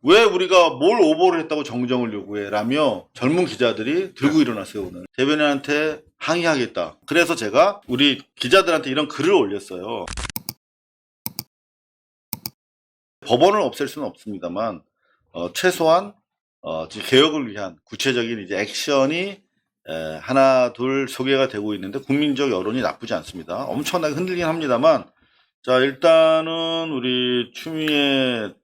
왜 우리가 뭘 오보를 했다고 정정을 요구해? 라며 젊은 기자들이 들고 일어났어요, 오늘. 대변인한테 항의하겠다. 그래서 제가 우리 기자들한테 이런 글을 올렸어요. 법원을 없앨 수는 없습니다만, 최소한, 개혁을 위한 구체적인 이제 액션이 하나, 둘 소개가 되고 있는데 국민적 여론이 나쁘지 않습니다. 엄청나게 흔들리긴 합니다만, 자, 일단은 우리 추미애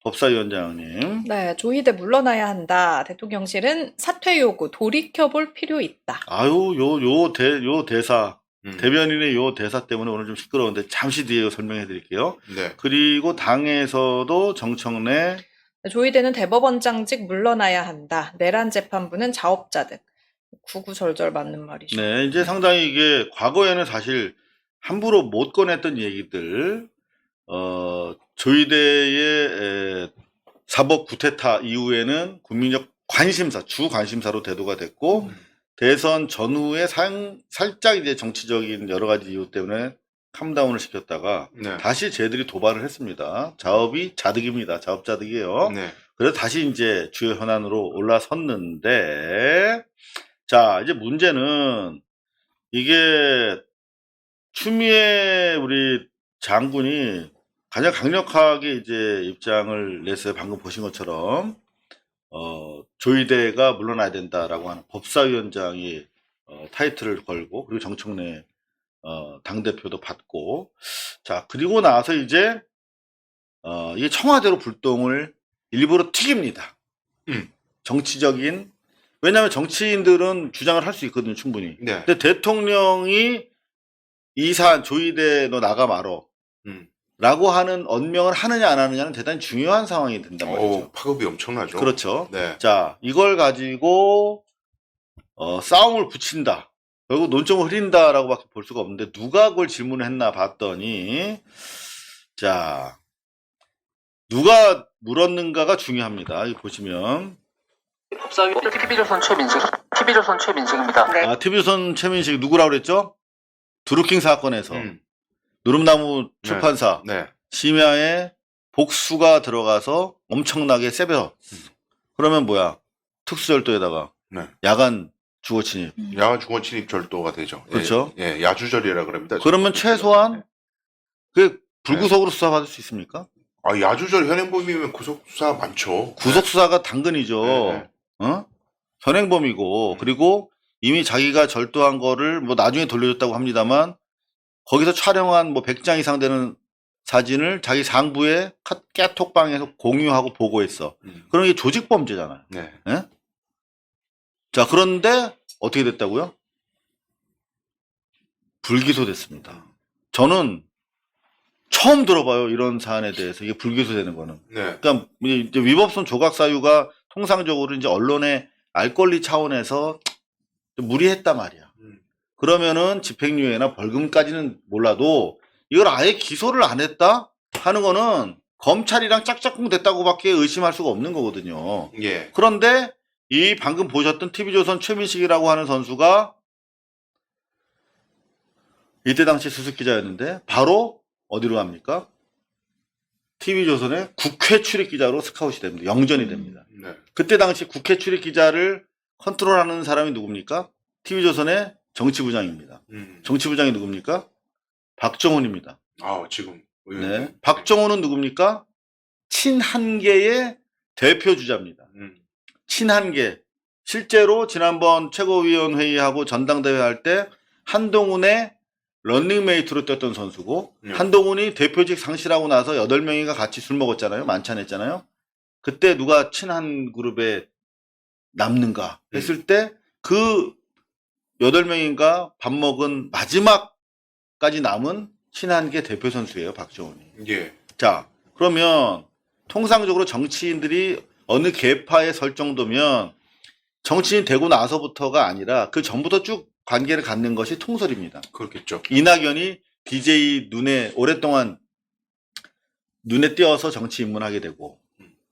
법사위원장님. 네, 조희대 물러나야 한다. 대통령실은 사퇴 요구 돌이켜볼 필요 있다. 아유, 요 대사, 대변인의 요 대사 때문에 오늘 좀 시끄러운데 잠시 뒤에 설명해 드릴게요. 네. 그리고 당에서도 정청래. 조희대는 대법원장직 물러나야 한다. 내란 재판부는 자업자 등. 구구절절 맞는 말이죠. 네, 이제 상당히 이게 과거에는 사실 함부로 못 꺼냈던 얘기들, 조희대의 사법 구테타 이후에는 국민적 관심사, 주 관심사로 대두가 됐고, 대선 전후에 살짝 이제 정치적인 여러 가지 이유 때문에 캄다운을 시켰다가 네. 다시 쟤들이 도발을 했습니다. 자업이 자득입니다. 자업자득이에요. 네. 그래서 다시 이제 주요 현안으로 올라섰는데, 자, 이제 문제는 이게 추미애 우리 장군이 가장 강력하게 이제 입장을 냈어요. 방금 보신 것처럼. 조희대가 물러나야 된다라고 하는 법사위원장이 타이틀을 걸고, 그리고 정청래 당대표도 받고, 자, 그리고 나서 이제 이게 청와대로 불똥을 일부러 튀깁니다. 정치적인, 왜냐하면 정치인들은 주장을 할 수 있거든요, 충분히. 네. 근데 대통령이 이 사안 조희대 너 나가 말어 라고 하는 언명을 하느냐 안 하느냐는 대단히 중요한 상황이 된단 말이죠. 파급이 엄청나죠. 그렇죠. 네. 자, 이걸 가지고 싸움을 붙인다, 결국 논점을 흐린다라고밖에 볼 수가 없는데, 누가 그걸 질문을 했나 봤더니, 자, 누가 물었는가가 중요합니다. 여기 보시면 법사위 TV조선 최민식입니다. 네. TV조선 최민식 누구라고 그랬죠? 드루킹 사건에서 누름나무 출판사 네. 심야에 복수가 들어가서 엄청나게 세벼. 그러면 뭐야? 특수절도에다가 네. 야간 주거 침입. 야간 주거 침입 절도가 되죠. 그렇죠. 예, 야주절이라 그럽니다. 그러면 최소한 그 불구속으로 수사받을 수 있습니까? 야주절 현행범이면 구속 수사 많죠. 구속 수사가 당근이죠. 네. 현행범이고, 그리고 이미 자기가 절도한 거를 뭐 나중에 돌려줬다고 합니다만, 거기서 촬영한 뭐 100장 이상 되는 사진을 자기 상부에 깨톡방에서 공유하고 보고했어. 그럼 이게 조직범죄잖아요. 네. 예? 자, 그런데 어떻게 됐다고요? 불기소됐습니다. 저는 처음 들어봐요, 이런 사안에 대해서. 이게 불기소되는 거는. 네. 그러니까 이제 위법성 조각 사유가 통상적으로 이제 언론의 알 권리 차원에서 좀 무리했단 말이야. 그러면은 집행유예나 벌금까지는 몰라도 이걸 아예 기소를 안 했다 하는 거는 검찰이랑 짝짝꿍 됐다고밖에 의심할 수가 없는 거거든요. 예. 그런데 이 방금 보셨던 TV조선 최민식이라고 하는 선수가 이때 당시 수석 기자였는데 바로 어디로 갑니까? TV조선의 국회 출입 기자로 스카웃이 됩니다. 영전이 됩니다. 네. 그때 당시 국회 출입 기자를 컨트롤하는 사람이 누굽니까? TV조선의 정치부장입니다. 정치부장이 누굽니까? 박정훈입니다. 지금. 네. 박정훈은 누굽니까? 친한계의 대표 주자입니다. 친한계. 실제로 지난번 최고위원회의하고 전당대회 할 때 한동훈의 런닝메이트로 뛰었던 선수고, 한동훈이 대표직 상실하고 나서 8명이가 같이 술 먹었잖아요. 만찬했잖아요. 그때 누가 친한 그룹에 남는가 했을 때 그 8명인가 밥 먹은 마지막까지 남은 친한계 대표 선수예요, 박정훈이. 예. 자, 그러면 통상적으로 정치인들이 어느 계파에 설 정도면 정치인 되고 나서부터가 아니라 그 전부터 쭉 관계를 갖는 것이 통설입니다. 그렇겠죠. 이낙연이 DJ 오랫동안 눈에 띄어서 정치 입문하게 되고,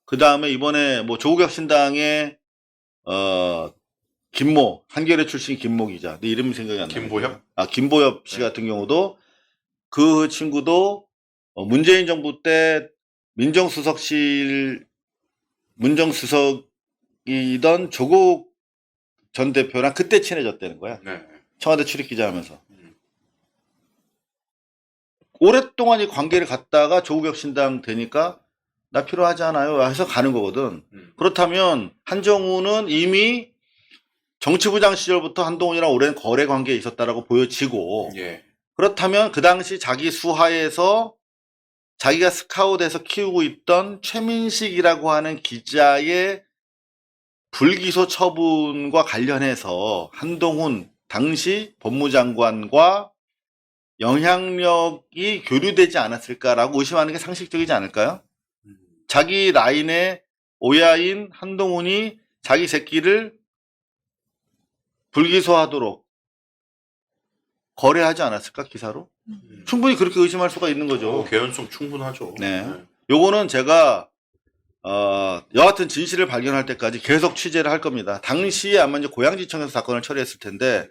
그 다음에 이번에 뭐 조국혁신당의 김모, 한겨레 출신 김모 기자, 내 이름 생각이 안 나요. 김보협? 김보협 씨 같은 경우도 그 친구도 문재인 정부 때 민정수석실 문정수석이던 조국 전 대표랑 그때 친해졌다는 거야. 네. 청와대 출입기자 하면서. 오랫동안 이 관계를 갖다가 조국혁신당 되니까 나 필요하지 않아요 해서 가는 거거든. 그렇다면 한정우는 이미 정치부장 시절부터 한동훈이랑 오랜 거래 관계에 있었다라고 보여지고, 예. 그렇다면 그 당시 자기 수하에서 자기가 스카웃해서 키우고 있던 최민식이라고 하는 기자의 불기소 처분과 관련해서 한동훈 당시 법무장관과 영향력이 교류되지 않았을까라고 의심하는 게 상식적이지 않을까요? 자기 라인의 오야인 한동훈이 자기 새끼를 불기소하도록 거래하지 않았을까, 기사로? 충분히 그렇게 의심할 수가 있는 거죠. 개연성 충분하죠. 네. 요거는 제가 여하튼 진실을 발견할 때까지 계속 취재를 할 겁니다. 당시에 아마 이제 고양지청에서 사건을 처리했을 텐데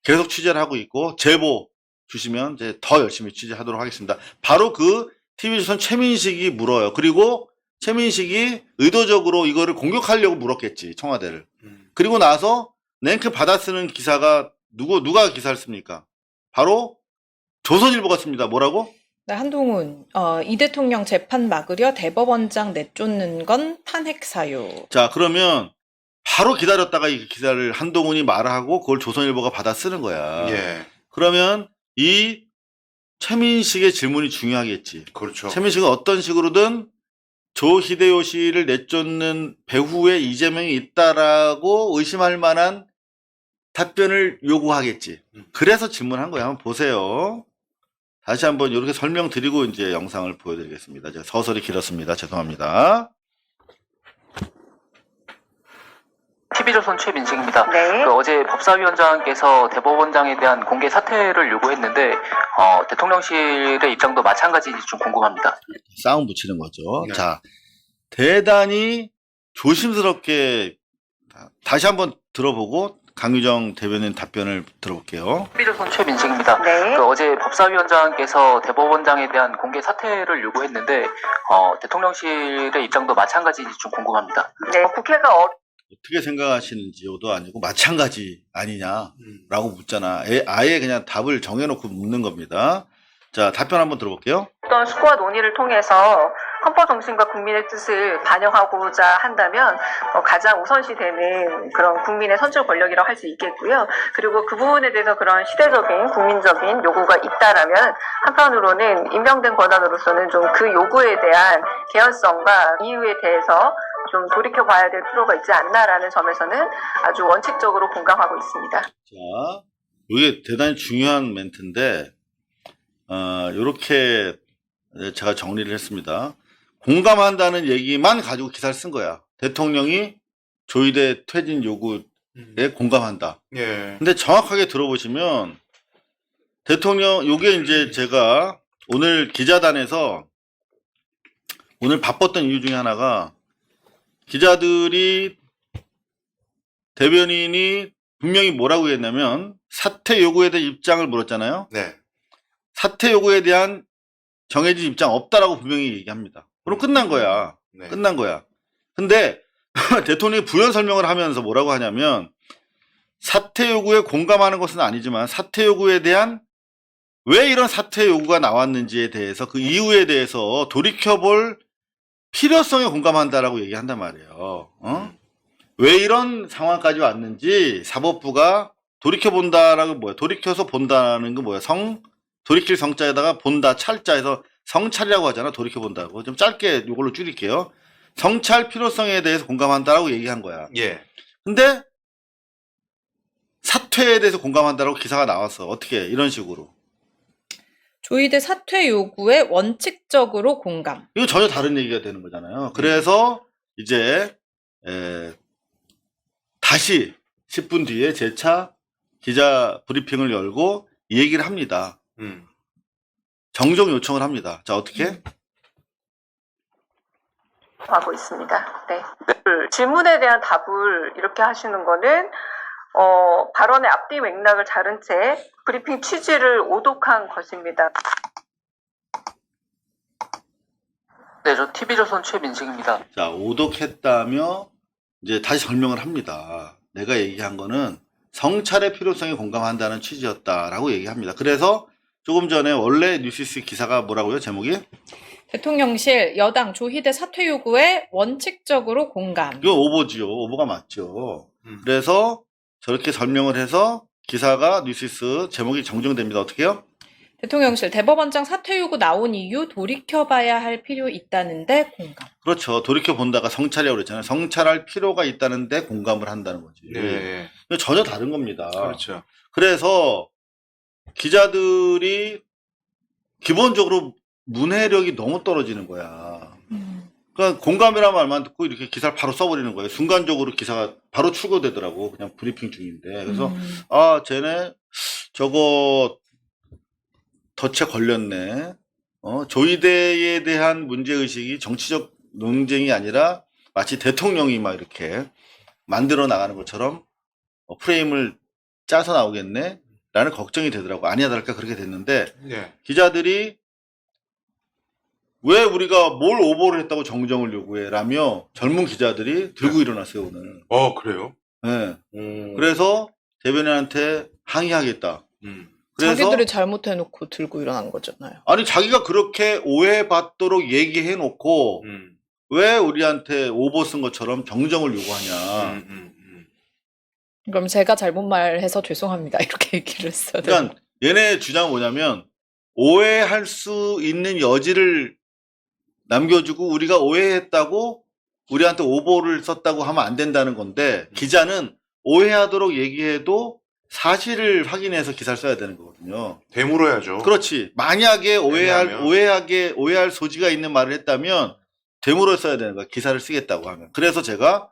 계속 취재를 하고 있고, 제보 주시면 이제 더 열심히 취재하도록 하겠습니다. 바로 그 TV조선 최민식이 물어요. 그리고 최민식이 의도적으로 이거를 공격하려고 물었겠지, 청와대를. 그리고 나서 랭크 받아쓰는 기사가 누가 기사를 씁니까? 바로 조선일보가 씁니다. 뭐라고? 네, 한동훈, 이 대통령 재판 막으려 대법원장 내쫓는 건 탄핵 사유. 자, 그러면 바로 기다렸다가 이 기사를 한동훈이 말하고 그걸 조선일보가 받아 쓰는 거야. 예. 그러면 이 최민식의 질문이 중요하겠지. 그렇죠. 최민식은 어떤 식으로든 조 히데요시를 내쫓는 배후에 이재명이 있다라고 의심할 만한 답변을 요구하겠지. 그래서 질문한 거야. 한번 보세요. 다시 한번 이렇게 설명드리고 이제 영상을 보여드리겠습니다. 제가 서설이 길었습니다. 죄송합니다. TV조선 최민식입니다. 네. 어제 법사위원장께서 대법원장에 대한 공개 사퇴를 요구했는데 대통령실의 입장도 마찬가지인지 좀 궁금합니다. 싸움 붙이는 거죠. 네. 자, 대단히 조심스럽게 다시 한번 들어보고 강유정 대변인 답변을 들어볼게요. TV조선 최민식입니다. 네. 어제 법사위원장께서 대법원장에 대한 공개 사퇴를 요구했는데 대통령실의 입장도 마찬가지인지 좀 궁금합니다. 네. 국회가 어떻게 생각하시는지요도 아니고 마찬가지 아니냐라고 묻잖아. 아예 그냥 답을 정해놓고 묻는 겁니다. 자, 답변 한번 들어볼게요. 어떤 숙고와 논의를 통해서 헌법 정신과 국민의 뜻을 반영하고자 한다면 가장 우선시되는 그런 국민의 선출 권력이라고 할 수 있겠고요. 그리고 그 부분에 대해서 그런 시대적인 국민적인 요구가 있다라면 한편으로는 임명된 권한으로서는 좀 그 요구에 대한 개연성과 이유에 대해서 좀 돌이켜봐야 될 필요가 있지 않나라는 점에서는 아주 원칙적으로 공감하고 있습니다. 자, 이게 대단히 중요한 멘트인데 요렇게 제가 정리를 했습니다. 공감한다는 얘기만 가지고 기사를 쓴 거야. 대통령이 조희대 퇴진 요구에 공감한다. 예. 근데 정확하게 들어보시면 대통령, 요게 이제 제가 오늘 기자단에서 오늘 바빴던 이유 중에 하나가 기자들이 대변인이 분명히 뭐라고 했냐면 사퇴 요구에 대한 입장을 물었잖아요. 네. 사퇴 요구에 대한 정해진 입장 없다라고 분명히 얘기합니다. 그럼 끝난 거야. 네. 끝난 거야. 근데 대통령이 부연 설명을 하면서 뭐라고 하냐면 사퇴 요구에 공감하는 것은 아니지만 사퇴 요구에 대한 왜 이런 사퇴 요구가 나왔는지에 대해서 그 이유에 대해서 돌이켜볼 필요성에 공감한다라고 얘기한단 말이에요. 왜 이런 상황까지 왔는지 사법부가 돌이켜본다라고 뭐야? 돌이켜서 본다는 거 뭐야? 돌이킬 성자에다가 본다 찰자에서 성찰이라고 하잖아. 돌이켜본다고. 좀 짧게 이걸로 줄일게요. 성찰 필요성에 대해서 공감한다라고 얘기한 거야. 예. 근데 사퇴에 대해서 공감한다라고 기사가 나왔어. 어떻게? 이런 식으로. 조희대 사퇴 요구에 원칙적으로 공감. 이거 전혀 다른 얘기가 되는 거잖아요. 그래서 이제 다시 10분 뒤에 재차 기자 브리핑을 열고 이 얘기를 합니다. 정정 요청을 합니다. 자, 어떻게? 하고 있습니다. 네. 질문에 대한 답을 이렇게 하시는 거는 발언의 앞뒤 맥락을 자른 채 브리핑 취지를 오독한 것입니다. 네, 저 TV조선 최민식입니다. 자, 오독했다며 이제 다시 설명을 합니다. 내가 얘기한 거는 성찰의 필요성에 공감한다는 취지였다라고 얘기합니다. 그래서 조금 전에 원래 뉴시스 기사가 뭐라고요? 제목이? 대통령실 여당 조희대 사퇴 요구에 원칙적으로 공감. 이건 오보지요. 오보가 맞죠. 음. 그래서 저렇게 설명을 해서 기사가 뉴시스 제목이 정정됩니다. 어떻게 해요? 대통령실 대법원장 사퇴 요구 나온 이유 돌이켜봐야 할 필요 있다는데 공감. 그렇죠. 돌이켜본다가 성찰이라고 그랬잖아요. 성찰할 필요가 있다는데 공감을 한다는 거지. 네. 이거 전혀 다른 겁니다. 그렇죠. 그래서 기자들이 기본적으로 문해력이 너무 떨어지는 거야. 그러니까 공감이라는 말만 듣고 이렇게 기사를 바로 써버리는 거예요. 순간적으로 기사가 바로 출고되더라고. 그냥 브리핑 중인데. 그래서 아, 쟤네 저거 덫에 걸렸네. 조이대에 대한 문제의식이 정치적 논쟁이 아니라 마치 대통령이 막 이렇게 만들어 나가는 것처럼 프레임을 짜서 나오겠네? 라는 걱정이 되더라고. 아니야 다를까 그렇게 됐는데 네. 기자들이 왜 우리가 뭘 오보를 했다고 정정을 요구해? 라며 젊은 기자들이 들고 일어났어요, 오늘. 그래요? 네. 오. 그래서 대변인한테 항의하겠다. 그래서 자기들이 잘못해놓고 들고 일어난 거잖아요. 아니 자기가 그렇게 오해받도록 얘기해 놓고 왜 우리한테 오보 쓴 것처럼 정정을 요구하냐. 그럼 제가 잘못 말해서 죄송합니다. 이렇게 얘기를 했어요. 그러니까 얘네 주장은 뭐냐면 오해할 수 있는 여지를 남겨주고 우리가 오해했다고 우리한테 오보를 썼다고 하면 안 된다는 건데 기자는 오해하도록 얘기해도 사실을 확인해서 기사를 써야 되는 거거든요. 되물어야죠. 그렇지. 만약에 왜냐하면- 오해할 소지가 있는 말을 했다면 되물어 써야 되는 거야. 기사를 쓰겠다고 하면. 그래서 제가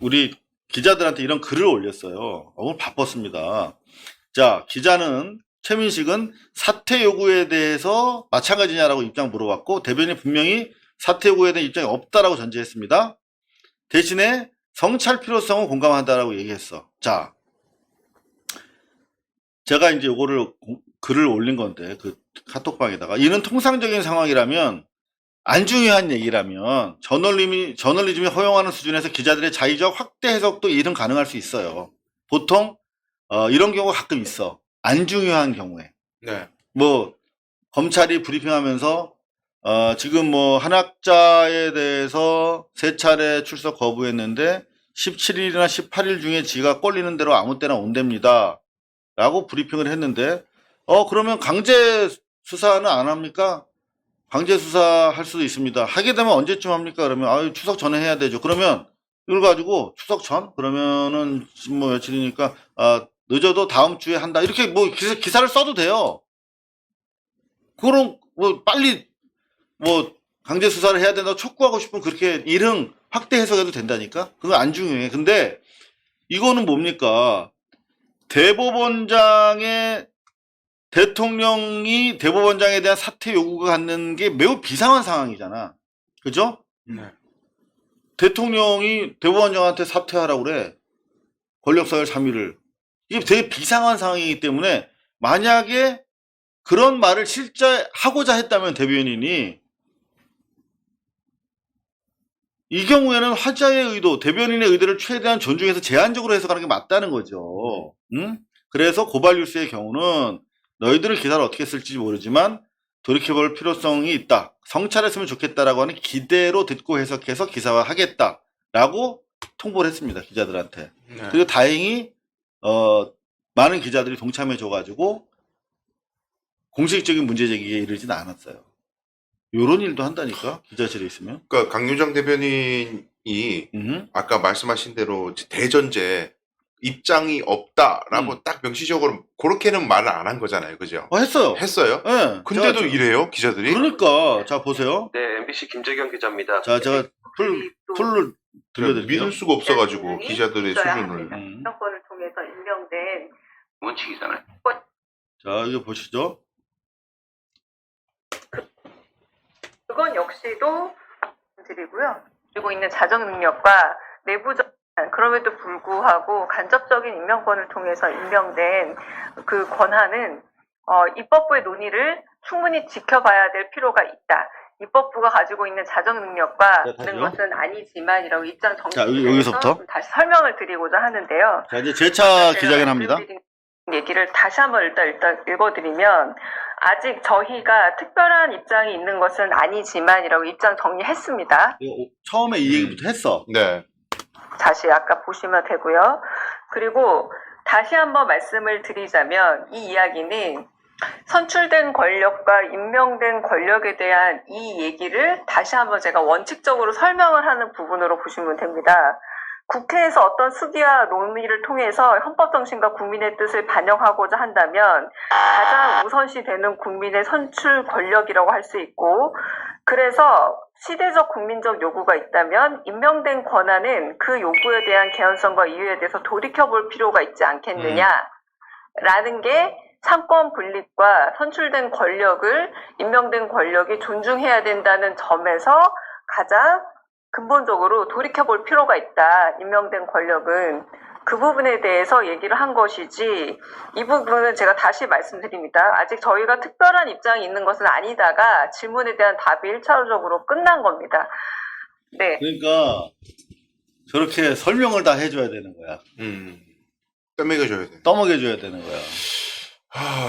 우리 기자들한테 이런 글을 올렸어요. 오늘 바빴습니다. 자, 기자는 최민식은 사퇴 요구에 대해서 마찬가지냐라고 입장 물어봤고 대변인이 분명히 사퇴 요구에 대한 입장이 없다라고 전제했습니다. 대신에 성찰 필요성은 공감한다라고 얘기했어. 자, 제가 이제 요거를 글을 올린 건데 그 카톡방에다가 이는 통상적인 상황이라면 안 중요한 얘기라면 저널리즘이 허용하는 수준에서 기자들의 자의적 확대 해석도 이는 가능할 수 있어요. 보통 이런 경우가 가끔 있어. 안 중요한 경우에. 네. 뭐 검찰이 브리핑하면서 지금 뭐 한학자에 대해서 3차례 출석 거부했는데 17일이나 18일 중에 지가 꼴리는 대로 아무 때나 온답니다. 라고 브리핑을 했는데 그러면 강제 수사는 안 합니까? 강제 수사할 수도 있습니다. 하게 되면 언제쯤 합니까? 그러면 추석 전에 해야 되죠. 그러면 이걸 가지고 추석 전? 그러면은 지금 뭐 며칠이니까 늦어도 다음 주에 한다. 이렇게 뭐 기사를 써도 돼요. 그럼 뭐 빨리 뭐 강제 수사를 해야 된다고 촉구하고 싶으면 그렇게 일흥 확대 해석해도 된다니까? 그건 안 중요해. 근데 이거는 뭡니까? 대통령이 대법원장에 대한 사퇴 요구가 갖는 게 매우 비상한 상황이잖아. 그죠? 네. 대통령이 대법원장한테 사퇴하라고 그래. 권력서열 3위를. 이게 되게 비상한 상황이기 때문에 만약에 그런 말을 실제 하고자 했다면 대변인이 이 경우에는 화자의 의도, 대변인의 의도를 최대한 존중해서 제한적으로 해석하는 게 맞다는 거죠. 응? 그래서 고발뉴스의 경우는 너희들은 기사를 어떻게 쓸지 모르지만 돌이켜볼 필요성이 있다. 성찰했으면 좋겠다라고 하는 기대로 듣고 해석해서 기사화하겠다라고 통보를 했습니다. 기자들한테. 네. 그리고 다행히 많은 기자들이 동참해줘가지고 공식적인 문제 제기에 이르지는 않았어요. 요런 일도 한다니까 기자실에 있으면. 그러니까 강윤정 대변인이 아까 말씀하신 대로 대전제 입장이 없다라고 딱 명시적으로 그렇게는 말을 안 한 거잖아요. 그죠? 했어요. 했어요? 네, 근데도 제가 이래요? 기자들이? 그러니까 자 보세요. 네, MBC 김재경 기자입니다. 자 제가 풀을 들려드릴게요. 믿을 수가 없어가지고 대통령이 기자들의 있어야 수준을. 합니다. 인정권을 통해서 임명된 원칙이잖아요. 자 이거 보시죠. 그건 역시도 드리고요. 그리고 있는 자정 능력과 내부적 그럼에도 불구하고 간접적인 임명권을 통해서 임명된 그 권한은 입법부의 논의를 충분히 지켜봐야 될 필요가 있다. 입법부가 가지고 있는 자정 능력과 네, 있는 다시요? 것은 아니지만이라고 입장 자, 정리해서 여기서부터? 좀 다시 설명을 드리고자 하는데요. 자, 이제 재차 기자회견합니다. 말씀드린 얘기를 다시 한번 일단 읽어드리면 아직 저희가 특별한 입장이 있는 것은 아니지만이라고 입장 정리했습니다. 이거 처음에 이 얘기부터 했어. 네. 다시 아까 보시면 되고요. 그리고 다시 한번 말씀을 드리자면 이 이야기는 선출된 권력과 임명된 권력에 대한 이 얘기를 다시 한번 제가 원칙적으로 설명을 하는 부분으로 보시면 됩니다. 국회에서 어떤 수기와 논의를 통해서 헌법 정신과 국민의 뜻을 반영하고자 한다면 가장 우선시 되는 국민의 선출 권력이라고 할 수 있고, 그래서 시대적 국민적 요구가 있다면 임명된 권한은 그 요구에 대한 개연성과 이유에 대해서 돌이켜볼 필요가 있지 않겠느냐라는 게 상권 분립과 선출된 권력을 임명된 권력이 존중해야 된다는 점에서 가장 근본적으로 돌이켜볼 필요가 있다. 임명된 권력은 그 부분에 대해서 얘기를 한 것이지, 이 부분은 제가 다시 말씀드립니다. 아직 저희가 특별한 입장이 있는 것은 아니다가 질문에 대한 답이 1차적으로 끝난 겁니다. 네. 그러니까 저렇게 설명을 다 해줘야 되는 거야. 떠먹여줘야 돼. 떠먹여줘야 되는 거야.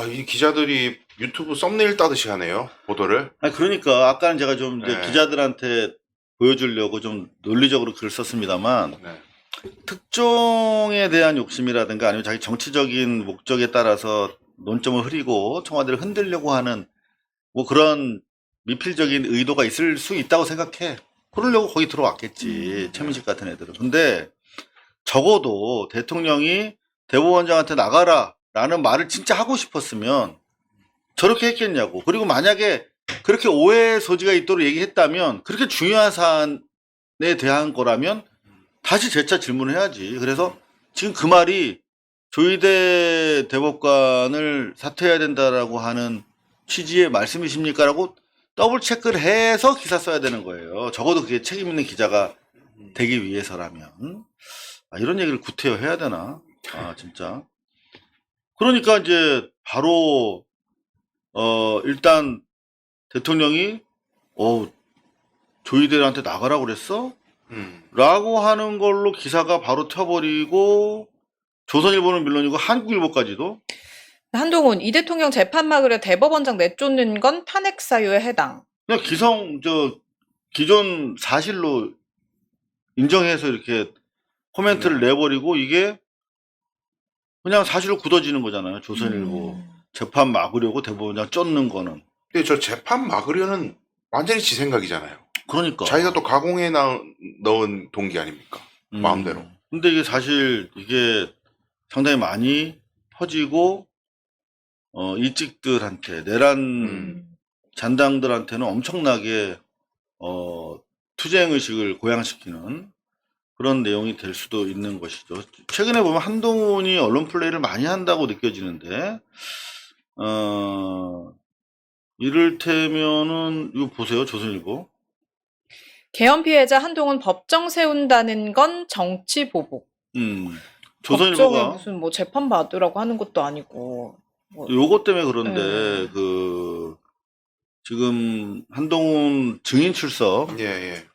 이 기자들이 유튜브 썸네일 따듯이 하네요. 보도를. 아니, 그러니까 아까는 제가 좀 이제 네. 기자들한테 보여주려고 좀 논리적으로 글을 썼습니다만, 네. 특종에 대한 욕심이라든가 아니면 자기 정치적인 목적에 따라서 논점을 흐리고 청와대를 흔들려고 하는 뭐 그런 미필적인 의도가 있을 수 있다고 생각해. 그러려고 거기 들어왔겠지. 최민식 같은 애들은. 근데 적어도 대통령이 대법원장한테 나가라 라는 말을 진짜 하고 싶었으면 저렇게 했겠냐고. 그리고 만약에 그렇게 오해의 소지가 있도록 얘기했다면, 그렇게 중요한 사안에 대한 거라면 다시 재차 질문을 해야지. 그래서 지금 그 말이 조희대 대법관을 사퇴해야 된다라고 하는 취지의 말씀이십니까? 라고 더블 체크를 해서 기사 써야 되는 거예요. 적어도 그게 책임 있는 기자가 되기 위해서라면. 이런 얘기를 구태여 해야 되나? 진짜. 그러니까 이제 바로 일단 대통령이 조희대한테 나가라고 그랬어? 라고 하는 걸로 기사가 바로 튀어버리고, 조선일보는 물론이고 한국일보까지도. 한동훈, 이 대통령 재판 막으려 대법원장 내쫓는 건 탄핵 사유에 해당. 그냥 기존 사실로 인정해서 이렇게 코멘트를 내버리고, 이게 그냥 사실로 굳어지는 거잖아요. 조선일보. 재판 막으려고 대법원장 쫓는 거는. 근데 저 재판 막으려는 완전히 지 생각이잖아요. 그러니까. 자기가 또 가공해 넣은 동기 아닙니까? 마음대로. 근데 이게 사실 이게 상당히 많이 퍼지고, 일직들한테, 내란 잔당들한테는 엄청나게, 투쟁의식을 고양시키는 그런 내용이 될 수도 있는 것이죠. 최근에 보면 한동훈이 언론 플레이를 많이 한다고 느껴지는데, 이를테면은, 이거 보세요, 조선일보. 계엄 피해자 한동훈 법정 세운다는 건 정치 보복. 법정에 조선일보가 무슨 뭐 재판 받으라고 하는 것도 아니고. 요것 때문에 그런데, 지금 한동훈 증인 출석 예.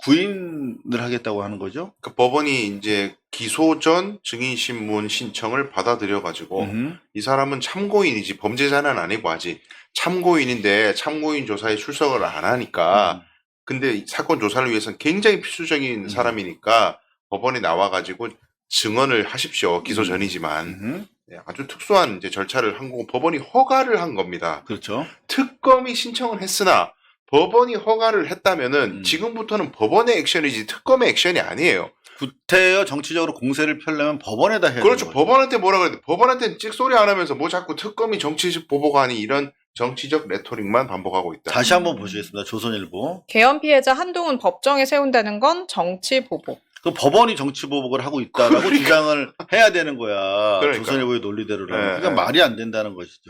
구인을 하겠다고 하는 거죠? 그 법원이 이제 기소 전 증인 신문 신청을 받아들여가지고 이 사람은 참고인이지 범죄자는 아니고 아직 참고인인데 참고인 조사에 출석을 안 하니까 근데 사건 조사를 위해서는 굉장히 필수적인 사람이니까 법원에 나와가지고 증언을 하십시오. 기소 전이지만 아주 특수한 이제 절차를 한 거고 법원이 허가를 한 겁니다. 그렇죠. 특검이 신청을 했으나 법원이 허가를 했다면은 지금부터는 법원의 액션이지 특검의 액션이 아니에요. 구태여 정치적으로 공세를 펴려면 법원에다 해야 그렇죠. 되는 거죠. 법원한테 뭐라 그래야 법원한테는 찍소리 안 하면서 뭐 자꾸 특검이 정치적 보복하니 이런 정치적 레토릭만 반복하고 있다. 다시 한번 보시겠습니다. 조선일보. 계엄 피해자 한동훈 법정에 세운다는 건 정치 보복. 그 법원이 정치 보복을 하고 있다라고 주장을 해야 되는 거야. 그러니까요. 조선일보의 논리대로라면. 네, 그러니까 네. 말이 안 된다는 것이죠.